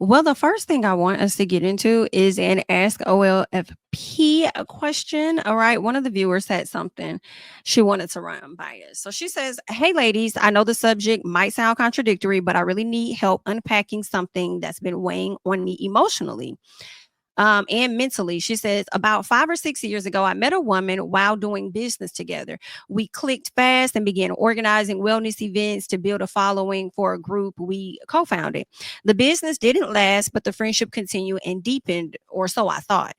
Well, the first thing I want us to get into is an Ask OLFP question. All right. One of the viewers had something she wanted to run by us. So she says, "Hey, ladies, I know the subject might sound contradictory, but I really need help unpacking something that's been weighing on me emotionally and mentally." She says, "About 5 or 6 years ago, I met a woman while doing business together. We clicked fast and began organizing wellness events to build a following for a group we co founded. The business didn't last, but the friendship continued and deepened, or so I thought.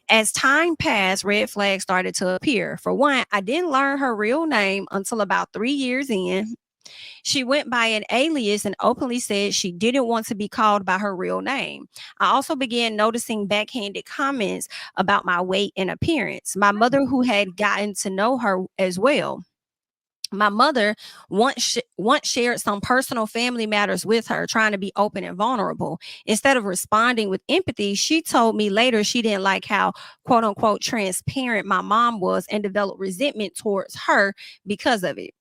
As time passed, red flags started to appear. For one, I didn't learn her real name until about 3 years in. She went by an alias and openly said she didn't want to be called by her real name. I also began noticing backhanded comments about my weight and appearance. My mother, who had gotten to know her as well, my mother once shared some personal family matters with her, trying to be open and vulnerable. Instead of responding with empathy, she told me later she didn't like how quote unquote transparent my mom was and developed resentment towards her because of it.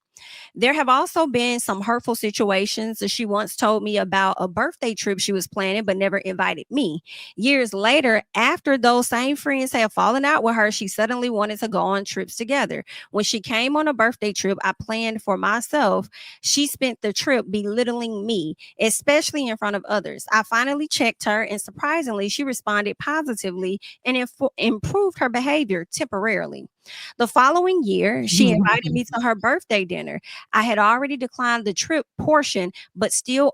There have also been some hurtful situations. She once told me about a birthday trip she was planning but never invited me. Years later, after those same friends had fallen out with her, she suddenly wanted to go on trips together. When she came on a birthday trip I planned for myself, she spent the trip belittling me, especially in front of others. I finally checked her, and surprisingly, she responded positively and improved her behavior temporarily. The following year, she invited me to her birthday dinner. I had already declined the trip portion, but still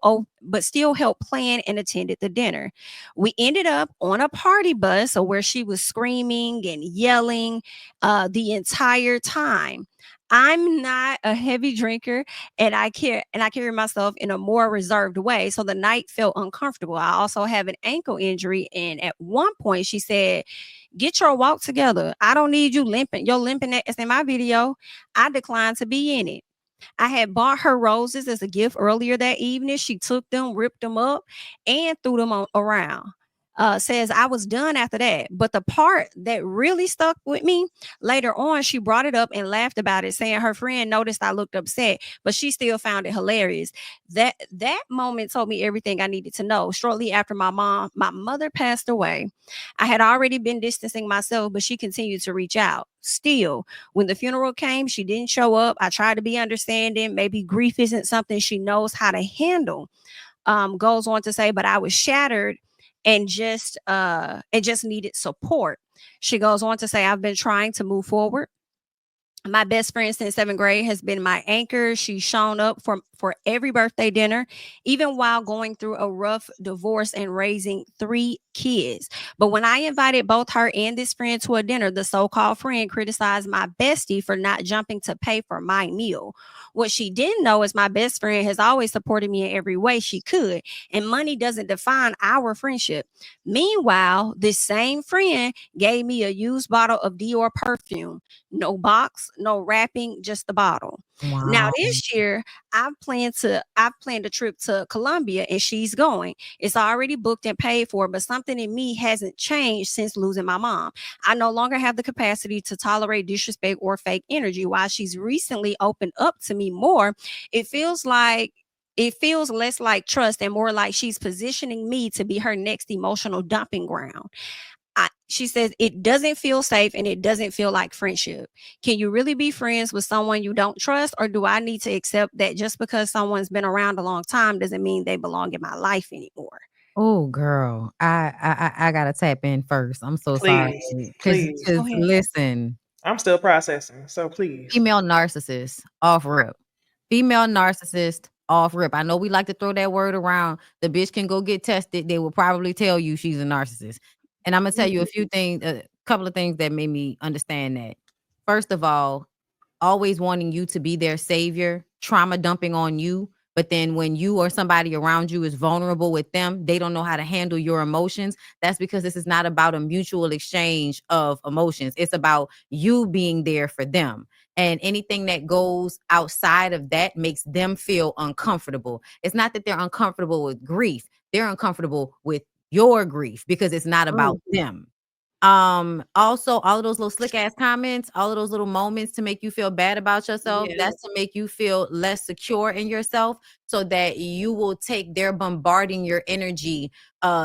helped plan and attended the dinner. We ended up on a party bus, where she was screaming and yelling the entire time. I'm not a heavy drinker, and I carry myself in a more reserved way, so the night felt uncomfortable. I also have an ankle injury, and at one point she said, "Get your walk together. I don't need you limping. Your limping that's in my video." I declined to be in it. I had bought her roses as a gift earlier that evening. She took them, ripped them up, and threw them around. Says I was done after that. But the part that really stuck with me, later on, she brought it up and laughed about it, saying her friend noticed I looked upset, but she still found it hilarious. That moment told me everything I needed to know. Shortly after my mother passed away, I had already been distancing myself, but she continued to reach out. Still, when the funeral came, she didn't show up. I tried to be understanding. Maybe grief isn't something she knows how to handle. Goes on to say, but I was shattered and just needed support. She goes on to say, I've been trying to move forward. My best friend since seventh grade has been my anchor. She's shown up for every birthday dinner, even while going through a rough divorce and raising 3 kids. But when I invited both her and this friend to a dinner, the so-called friend criticized my bestie for not jumping to pay for my meal. What she didn't know is my best friend has always supported me in every way she could, and money doesn't define our friendship. Meanwhile, this same friend gave me a used bottle of Dior perfume. No box, no wrapping, just the bottle. Now Wow. this year, I've planned a trip to Colombia, and she's going. It's already booked and paid for, but something in me hasn't changed since losing my mom. I no longer have the capacity to tolerate disrespect or fake energy. While she's recently opened up to me more, it feels like it feels less like trust and more like she's positioning me to be her next emotional dumping ground. She says it doesn't feel safe and it doesn't feel like friendship. Can you really be friends with someone you don't trust, or do I need to accept that just because someone's been around a long time doesn't mean they belong in my life anymore? Oh, girl, I gotta tap in first. I'm so sorry, Please, cause please. Go cause ahead. listen, I'm still processing, so please. female narcissist off rip. Female narcissist off rip. I know we like to throw that word around. The bitch can go get tested. They will probably tell you she's a narcissist. And I'm gonna tell you a few things, a couple of things that made me understand that. First of all, always wanting you to be their savior, trauma dumping on you. But then when you or somebody around you is vulnerable with them, they don't know how to handle your emotions. That's because this is not about a mutual exchange of emotions. It's about you being there for them. And anything that goes outside of that makes them feel uncomfortable. It's not that they're uncomfortable with grief, they're uncomfortable with your grief because it's not about them. Also, all of those little slick ass comments, all of those little moments to make you feel bad about yourself, Yeah. that's to make you feel less secure in yourself, so that you will take their bombarding your energy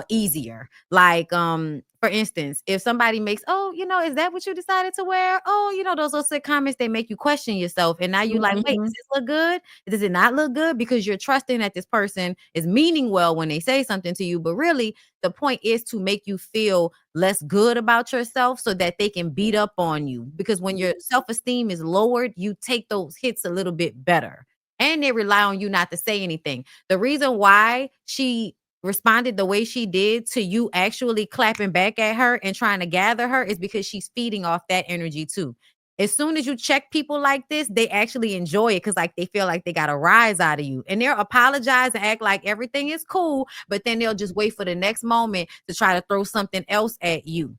easier. Like, for instance, if somebody makes, oh, is that what you decided to wear? Oh, those little slick comments, they make you question yourself. And now you like, wait, does this look good? Does it not look good? Because you're trusting that this person is meaning well when they say something to you. But really, the point is to make you feel less good about yourself so that they can beat up on you. Because when your self-esteem is lowered, you take those hits a little bit better. And they rely on you not to say anything. The reason why she responded the way she did to you actually clapping back at her and trying to gather her is because she's feeding off that energy too. As soon as you check people like this, they actually enjoy it because like they feel like they got a rise out of you. And they'll apologize and act like everything is cool, but then they'll just wait for the next moment to try to throw something else at you.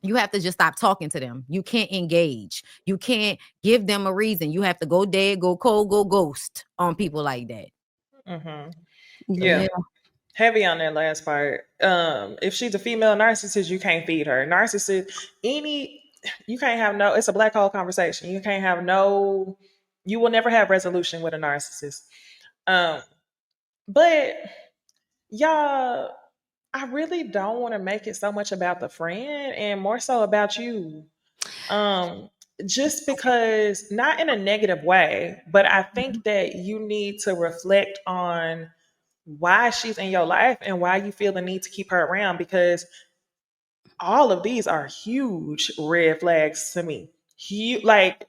You have to just stop talking to them. You can't engage. You can't give them a reason. You have to go dead, go cold, go ghost on people like that. Mm-hmm. Yeah. Yeah. Heavy on that last part. If she's a female narcissist, you can't feed her. Narcissist, you can't have no, it's a black hole conversation. You can't have no, you will never have resolution with a narcissist. But y'all, I really don't want to make it so much about the friend and more so about you. Just because, not in a negative way, but I think that you need to reflect on why she's in your life and why you feel the need to keep her around, because all of these are huge red flags to me. Like,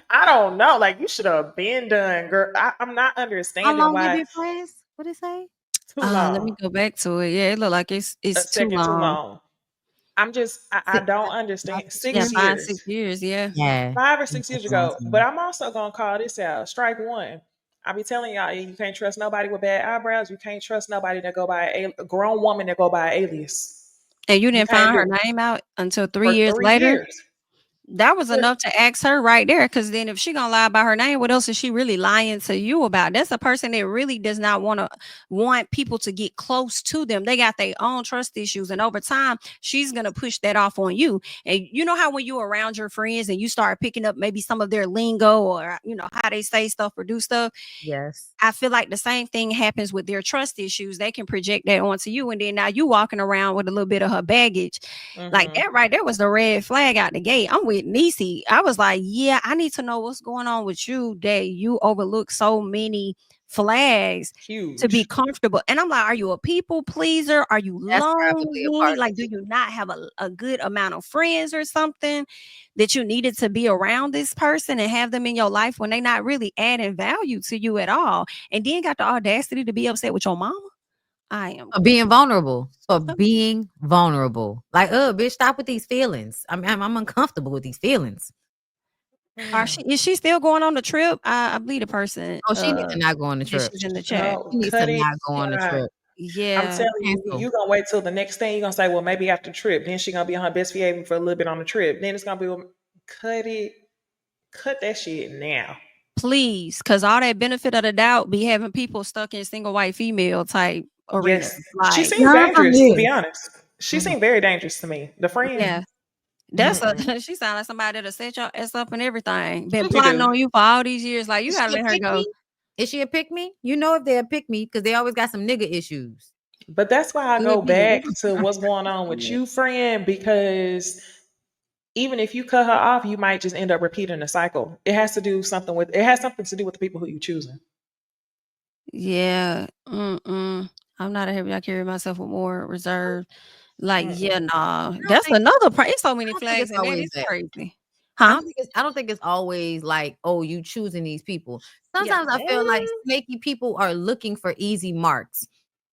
I don't know. Like, you should have been done, girl. I'm not How understanding long you why been friends? What it say? too Let me long. go back to it. Yeah, it look like A it's too second too long. long. I Six, don't 5, understand. 6 Yeah, Six years? 5, 6 years. years. Yeah. Yeah. 5 or 6 years That's a long ago. But time. I'm also gonna call this out. Strike one. I be telling y'all, you can't trust nobody with bad eyebrows. You can't trust nobody that go by a grown woman that go by an alias. And you You didn't can't find her do it name out until 3 for years 3 years. later? That was For enough to ask her right there. Because then if she gonna lie about her name, what else is she really lying to you about? That's a person that really does not want people to get close to them. They got their own trust issues, and over time, she's gonna push that off on you. And you know how when you're around your friends and you start picking up maybe some of their lingo, or how they say stuff or do stuff, Yes. I feel like the same thing happens with their trust issues. They can project that onto you, and then now you walking around with a little bit of her baggage. Like mm-hmm. that right there was the red flag out the gate. I'm with Niecy. I was like, yeah, I need to know what's going on with you that you overlook so many flags to be Huge. comfortable. And I'm like, are you a people pleaser? Are you That's probably a lonely? part of Like, do you not have a good amount of friends or something that you needed to be around this person and have them in your life when they not really adding value to you at all? And then got the audacity to be upset with your mama. I am For being vulnerable. For being vulnerable. Like, bitch, stop with these feelings. I'm uncomfortable with these feelings. Is she still going on the trip? I believe the person Oh, she needs to not go on the yeah, trip. she's in the chat. So She needs to cut it not go on the short. trip. I'm Yeah. telling you, Cancel. you gonna wait till the next thing. You're gonna say, well, maybe after the trip. Then she gonna be on her best behavior for a little bit on the trip. Then it's gonna be, well, cut that shit now. Please, because all that benefit of the doubt be having people stuck in single white female type arena. Yes, she Like, seems dangerous. To be Yes. honest, she seemed very dangerous to me. The friend, yeah, that's mm-mm. she sound like somebody that'll set your ass up and everything. Been She plotting do. on you for all these years. Like, you Is gotta she a let her pick go. me? Is she a pick me? You know if they're a pick me because they always got some nigga issues. But that's why I Could go be. back to what's going on with Yeah. you, friend, because even if you cut her off, you might just end up repeating the cycle. It has something to do with the people who you choosing. Yeah. I'm not a heavy. I carry myself with more reserve. Like, yeah, Mm-mm. nah. I don't That's think another it's so I many don't think flags it's in that. always It's that. crazy. I Huh? don't think it's always like, oh, you choosing these people. Yeah. Sometimes I feel like snaky people are looking for easy marks.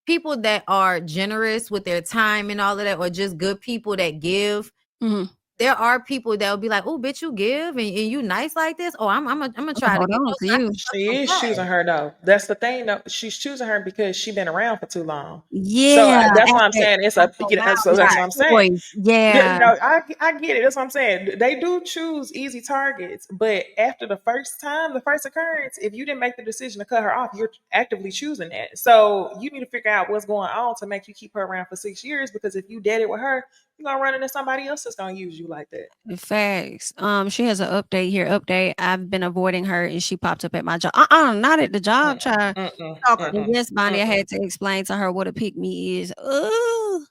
People that are generous with their time and all of that, or just good people that give. Mhm. there are people that will be like, "Oh, bitch, you give and you nice like this. Oh, I'm gonna try to Hold get on close. to So I can you. suck She some is fat." choosing her though. That's the thing though. She's choosing her because she's been around for too long. So Yeah, that's why I'm after saying it's a after a you know, while, so it's that's a what Right. I'm saying. choice. Yeah. No, I get it. That's what I'm saying. They do choose easy targets, but after the first time, the first occurrence, if you didn't make the decision to cut her off, you're actively choosing that. So you need to figure out what's going on to make you keep her around for 6 years. Because if you did it with her, you're gonna run into somebody else that's gonna use you like that. Facts. She has an update here. Update. I've been avoiding her and she popped up at my job. Not at the job, Mm-mm, child. mm-mm, Stalker. And mm-mm, yes, Bonnie, I mm-mm. had to explain to her what a pick me is. Ooh,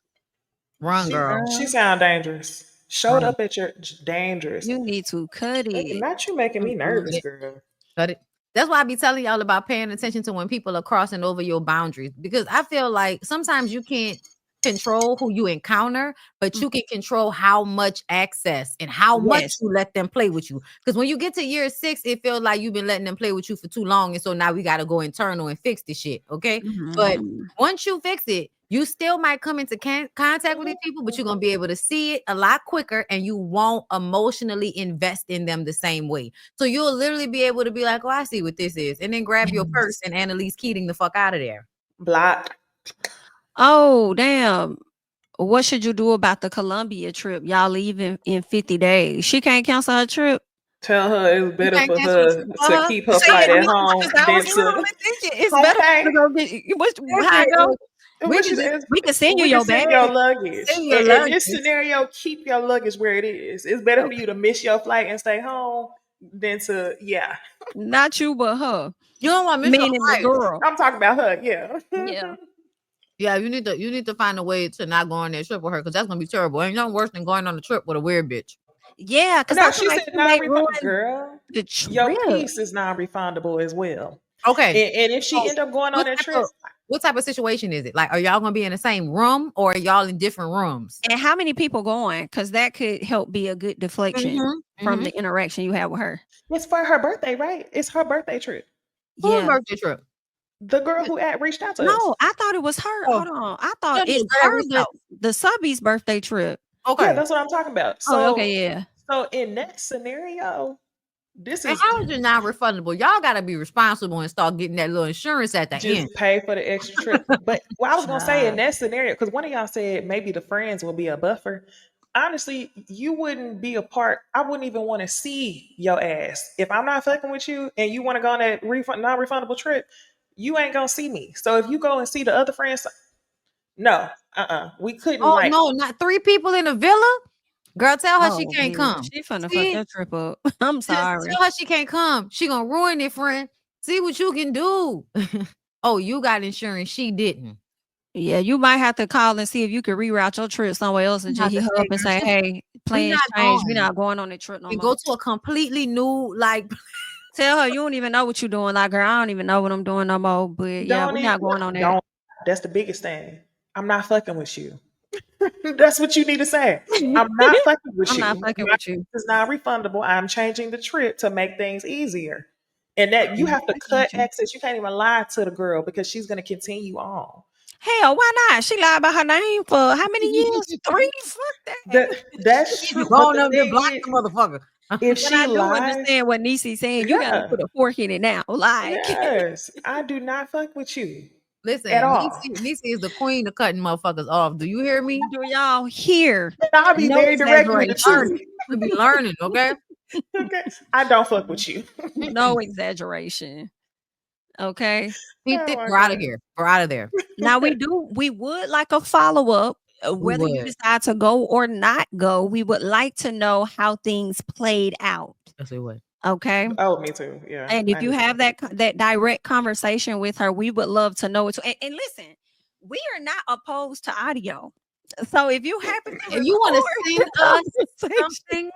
Run, girl. She girl, sound dangerous. Showed Run. up at your dangerous. you need to cut it. Not you making me Mm-mm. nervous, girl. Cut it. That's why I be telling y'all about paying attention to when people are crossing over your boundaries, because I feel like sometimes you can't control who you encounter, but you can control how much access and how much Yes. you let them play with you. Because when you get to year 6, it feels like you've been letting them play with you for too long, and so now we got to go internal and fix the shit. Okay, but Mhm. once you fix it, you still might come into contact with these people, but you're gonna be able to see it a lot quicker, and you won't emotionally invest in them the same way. So you'll literally be able to be like, "Oh, I see what this is," and then grab your purse Yes. and Annalise Keating the fuck out of there. Block. Oh, damn. What should you do about the Columbia trip? Y'all leaving in 50 days. She can't cancel her trip. Tell her it's You better can't for cancel the her trip for to her. keep her See, flight at because home I than was to. literally thinking it's better for you to Okay. go get how it Okay, go? we Which can is, just We can send you we can your send bag. your luggage. send your In this luggage. scenario, keep your luggage where it is. It's better for you to miss your flight and stay home than to, yeah. Not you, but her. You don't want to miss your Meaning the flight. girl. I'm talking about her, yeah. Yeah. Yeah, you need to find a way to not go on that trip with her, because that's gonna be terrible. Ain't nothing worse than going on a trip with a weird bitch. Yeah, because I No, feel she like said she may non-refundable. ruin Girl, the your trip. piece is non-refundable as well. Okay, And if she so end up going on what that type trip, of what type of situation is it? Like, are y'all gonna be in the same room, or are y'all in different rooms? And how many people going? Because that could help be a good deflection Mm-hmm. from Mm-hmm. the interaction you have with her. it's for her birthday, right? It's her birthday trip. Whose Yeah. birthday trip? The girl who reached out to us. No, I thought it was her. Oh, Hold on. I no, thought the it's girl that her, reached but out. the subby's birthday trip. Yeah, Okay. that's what I'm talking about. Oh, okay, yeah. So in that scenario, this And is how is it not refundable? Y'all gotta be responsible and start getting that little insurance at the just end. pay for the extra trip. But what I was gonna say in Child. that scenario, because one of y'all said maybe the friends will be a buffer. Honestly, you wouldn't be a part. I wouldn't even want to see your ass if I'm not fucking with you and you want to go on that non-refundable trip. You ain't gonna see me. So if you go and see the other friends, no, we couldn't Oh like. no, not 3 people in a villa. Girl, tell her she Oh, can't bitch. come. She finna fuck See, that trip up. I'm just sorry. tell her she can't come. She gonna ruin it, friend. See what you can do. Oh, you got insurance. She didn't. Yeah, you might have to call and see if you can reroute your trip somewhere else You and just have to hit her say, up and girl, say, "Hey, we plans not changed. We're going. not going on the trip no And more." go to a completely new, like, Tell her you don't even know what you're doing. Like, girl, I don't even know what I'm doing no more. But yeah, Don't we're even not going on that. don't. That's the biggest thing. I'm not fucking with you. That's what you need to say. I'm not fucking with I'm not you. fucking My with you. trip is not refundable. I'm changing the trip to make things easier. And that I'm you not have to fucking cut with you. access. You can't even lie to the girl because she's gonna continue on. Hell, why not? She lied about her name for how many years? 3? Fuck that. That's you true. But going the up there, thing block is, the motherfucker. if But she I do lies, understand what Niecy's saying. You got to yeah, put a fork in it now. Like, yes, I do not fuck with you at Listen, all. Nisi is the queen of cutting motherfuckers off. Do you hear me? do y'all hear? And I'll be No very direct with the exaggeration. truth. Learning. We be learning, okay? Okay, I don't fuck with you. No exaggeration. Okay. Keep Oh it. my We're out of god. here. We're out of there. Now we would like a follow-up. We Whether you would. decide to go or not go, we would like to know how things played out. Yes, we would. Okay. Oh, me too. Yeah, And if I you need to know. have that direct conversation with her, we would love to know it too. And listen, we are not opposed to audio. So if you happen to If you want to send record us the conversation, something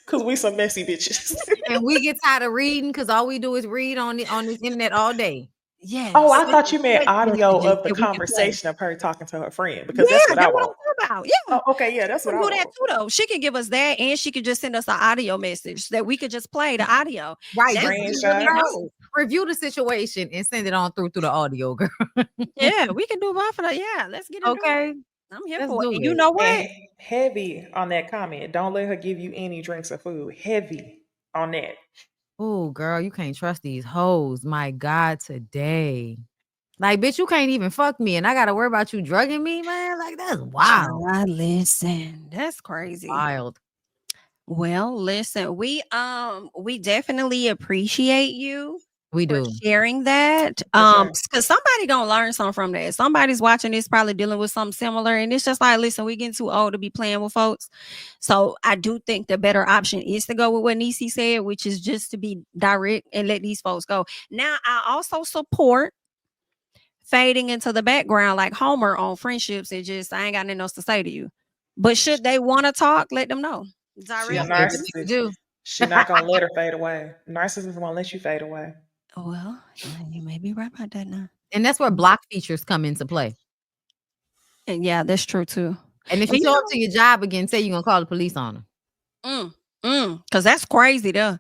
Cause we some messy bitches. and we get tired of reading, because all we do is read on this internet all day. Oh, yes, I send thought us you meant voice audio messages of the that we can play. conversation of her talking to her friend because Yeah, that's what I that's what I'm want. talking about. Yeah. Oh, okay, yeah, that's Can what I do that want. too, though. She could give us that, and she could just send us an audio message that we could just play the audio. Right. That's Just what we really Screenshots. know. review the situation and send it on through the audio, girl. Yeah, we can do both of that. Yeah, let's get into it. Okay. I'm here Let's for it. do And you it. know what? And heavy on that comment. Don't let her give you any drinks or food. Heavy on that. Oh, girl, you can't trust these hoes. My God, today. Like, bitch, you can't even fuck me, and I gotta worry about you drugging me, man. Like, that's wild. Child, listen, that's crazy. Wild. Well, listen, we definitely appreciate you We for do. sharing that. For sure. Because somebody gonna learn something from that. Somebody's watching this, probably dealing with something similar, and it's just like, listen, we getting too old to be playing with folks. So I do think the better option is to go with what Niecy said, which is just to be direct and let these folks go. Now, I also support fading into the background like Homer on friendships. It just, I ain't got nothing else to say to you. But should they want to talk, let them know. She a Direct. That's what niggas narcissist. do. She not gonna let her fade away. Narcissists won't let you fade away. Well, you may be right about that now. And that's where block features come into play. And yeah, that's true too. And if And you you show know, up to your job again, say you're gonna call the police on them. because that's crazy though.